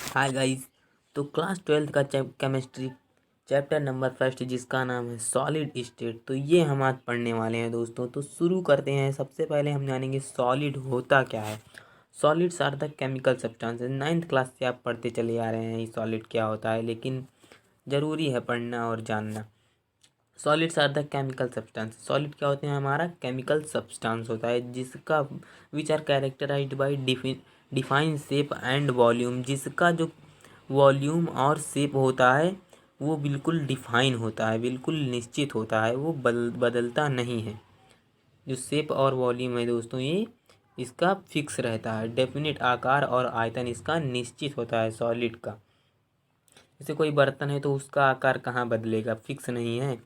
Hi guys. तो class 12th का chemistry chapter number first जिसका नाम है सॉलिड स्टेट, तो ये हम आज पढ़ने वाले हैं दोस्तों। तो शुरू करते हैं। सबसे पहले हम जानेंगे सॉलिड होता क्या है। Solids are the chemical substances. 9th class से आप पढ़ते चले आ रहे हैं ये सॉलिड क्या होता है, लेकिन ज़रूरी है पढ़ना और जानना। Solids are the chemical substance. Solid क्या होते हैं? हमारा केमिकल सब्सटेंस होता है जिसका which are characterized by define shape and volume. जिसका जो वॉल्यूम और शेप होता है वो बिल्कुल डिफाइन होता है, बिल्कुल निश्चित होता है, वो बदलता नहीं है। जो शेप और वॉल्यूम है दोस्तों, ये इसका फिक्स रहता है। डेफिनेट आकार और आयतन इसका निश्चित होता है सॉलिड का। जैसे कोई बर्तन है तो उसका आकार कहाँ बदलेगा, फिक्स नहीं है।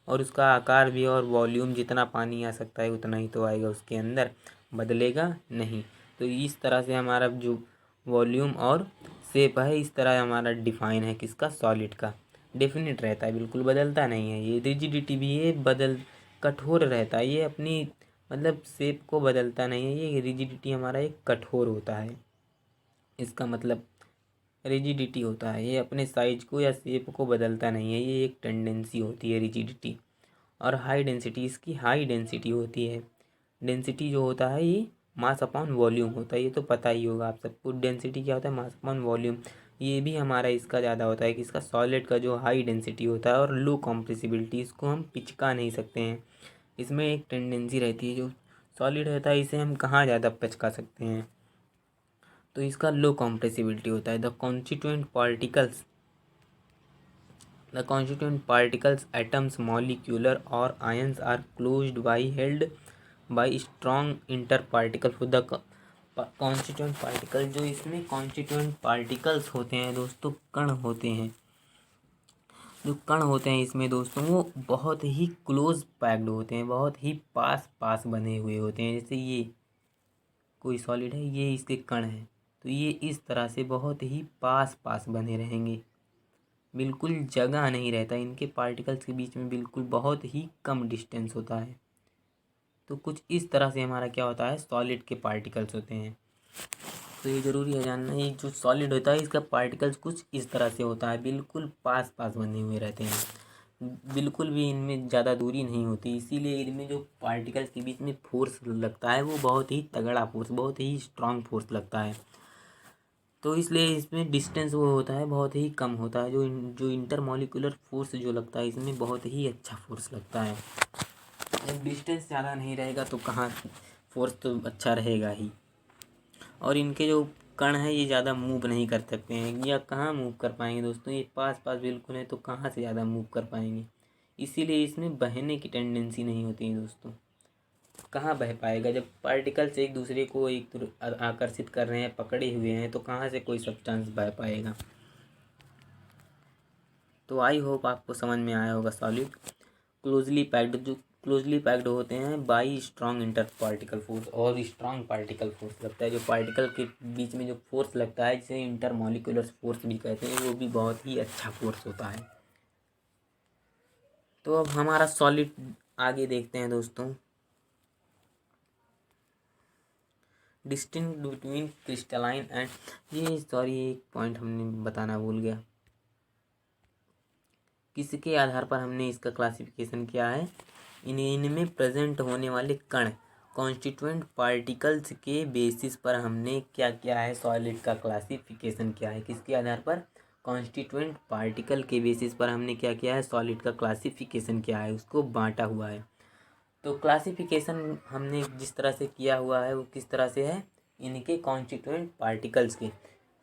और उसका आकार भी और वॉल्यूम जितना पानी आ सकता है उतना ही तो आएगा उसके अंदर, बदलेगा नहीं। तो इस तरह से हमारा जो वॉल्यूम और शेप है इस तरह हमारा डिफाइन है किसका, सॉलिड का। डेफिनेट रहता है, बिल्कुल बदलता नहीं है। ये रिजिडिटी भी ये कठोर रहता है। ये अपनी मतलब शेप को बदलता नहीं है। ये रिजिडिटी हमारा एक कठोर होता है, इसका मतलब रिजिडिटी होता है। ये अपने साइज को या शेप को बदलता नहीं है, ये एक टेंडेंसी होती है रिजिडिटी। और हाई डेंसिटी, इसकी हाई डेंसिटी होती है। डेंसिटी जो होता है ये मास अपॉन वॉल्यूम होता है, ये तो पता ही होगा आप सबको। डेंसिटी क्या होता है? Mass upon volume. ये भी हमारा इसका ज़्यादा होता है कि इसका सॉलिड का जो हाई डेंसिटी होता है और लो कॉम्प्रेसिबिलिटी, इसको हम पिचका नहीं सकते हैं। इसमें एक टेंडेंसी रहती है। जो सॉलिड होता है इसे हम कहाँ ज़्यादा पिचका सकते हैं, तो इसका लो कॉम्प्रेसिबिलिटी होता है। The constituent particles atoms molecular और ions are closed by held by strong inter particle. The constituent particle, जो इसमें कॉन्स्टिट्यूएंट पार्टिकल्स होते हैं दोस्तों, कण होते हैं। जो कण होते हैं इसमें दोस्तों वो बहुत ही क्लोज पैक्ड होते हैं, बहुत ही पास पास बने हुए होते हैं। जैसे ये कोई सॉलिड है, ये इसके कण हैं, तो ये इस तरह से बहुत ही पास पास बने रहेंगे। बिल्कुल जगह नहीं रहता इनके पार्टिकल्स के बीच में, बिल्कुल बहुत ही कम डिस्टेंस होता है। तो कुछ इस तरह से हमारा क्या होता है, सॉलिड के पार्टिकल्स होते हैं। तो ये ज़रूरी है जानना, ये जो सॉलिड होता है इसका पार्टिकल्स कुछ इस तरह से होता है, बिल्कुल पास पास बने हुए रहते हैं। बिल्कुल भी इनमें ज़्यादा दूरी नहीं होती, इसीलिए इनमें जो पार्टिकल्स के बीच में फोर्स लगता है वो बहुत ही तगड़ा फोर्स, बहुत ही स्ट्रांग फोर्स लगता है। तो इसलिए इसमें डिस्टेंस वो होता है बहुत ही कम होता है। जो इंटरमॉलिक्यूलर फोर्स जो लगता है इसमें बहुत ही अच्छा फोर्स लगता है। जब डिस्टेंस ज़्यादा नहीं रहेगा तो कहाँ फोर्स तो अच्छा रहेगा ही। और इनके जो कण हैं ये ज़्यादा मूव नहीं कर सकते हैं, या कहाँ मूव कर पाएंगे दोस्तों, ये पास पास बिल्कुल है तो कहाँ से ज़्यादा मूव कर पाएंगे। इसीलिए इसमें बहने की टेंडेंसी नहीं होती है दोस्तों। कहाँ बह पाएगा जब पार्टिकल्स एक दूसरे को आकर्षित कर रहे हैं, पकड़े हुए हैं, तो कहाँ से कोई सब्सटेंस बह पाएगा। तो आई होप आपको समझ में आया होगा। सॉलिड क्लोजली पैक्ड, जो क्लोजली पैक्ड होते हैं by strong inter particle force, और स्ट्रॉन्ग पार्टिकल फोर्स लगता है। जो पार्टिकल के बीच में जो फोर्स लगता है जिसे इंटर मॉलिक्यूलर फोर्स भी कहते हैं, वो भी बहुत ही अच्छा फोर्स होता है। तो अब हमारा सॉलिड आगे देखते हैं दोस्तों। डिस्टिंग बिटवीन क्रिस्टलाइन एंड, ये सॉरी एक पॉइंट हमने बताना भूल गया। किसके आधार पर हमने इसका क्लासिफिकेशन किया है? इनमें प्रेजेंट होने वाले कण, कॉन्स्टिट्यूएंट पार्टिकल्स के बेसिस पर हमने क्या किया है, सॉलिड का क्लासिफिकेशन किया है। किसके आधार पर? कॉन्स्टिट्यूएंट पार्टिकल के बेसिस पर हमने क्या किया है, सॉलिड का क्लासिफिकेशन किया है, उसको बांटा हुआ है। तो क्लासिफिकेशन हमने जिस तरह से किया हुआ है वो किस तरह से है, इनके कॉन्स्टिट्यूएंट पार्टिकल्स के।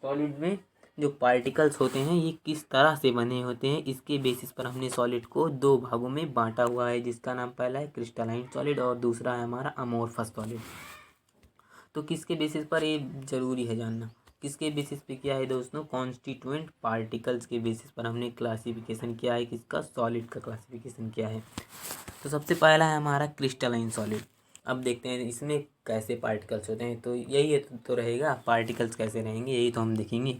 सॉलिड में जो पार्टिकल्स होते हैं ये किस तरह से बने होते हैं, इसके बेसिस पर हमने सॉलिड को दो भागों में बांटा हुआ है, जिसका नाम पहला है क्रिस्टलाइन सॉलिड और दूसरा है हमारा अमोर्फस सॉलिड। तो किसके बेसिस पर, ये जरूरी है जानना, किसके बेसिस पे किया है दोस्तों? कॉन्स्टिट्यूएंट पार्टिकल्स के बेसिस पर हमने क्लासिफिकेशन किया है, किसका? सॉलिड का क्लासिफिकेशन किया है। तो सबसे पहला है हमारा क्रिस्टलाइन सॉलिड। अब देखते हैं इसमें कैसे पार्टिकल्स होते हैं। तो यही है तो रहेगा, पार्टिकल्स कैसे रहेंगे यही तो हम देखेंगे।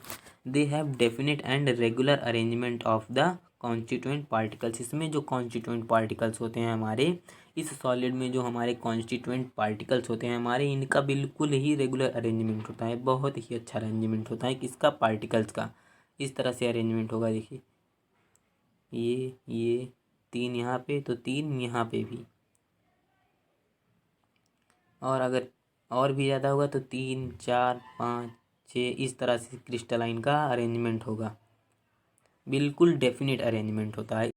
They have definite and regular arrangement of the constituent particles. इसमें जो कॉन्स्टिट्यूएंट पार्टिकल्स होते हैं हमारे, इस सॉलिड में जो हमारे कॉन्स्टिट्यूएंट पार्टिकल्स होते हैं हमारे, इनका बिल्कुल ही रेगुलर अरेंजमेंट होता है, बहुत ही अच्छा अरेंजमेंट होता है किसका, पार्टिकल्स का। इस तरह से अरेंजमेंट होगा, देखिए ये 3 यहाँ पे तो 3 यहाँ पे भी, और अगर और भी ज़्यादा होगा तो 3 4 5 6, इस तरह से क्रिस्टलाइन का अरेंजमेंट होगा। बिल्कुल डेफिनेट अरेंजमेंट होता है।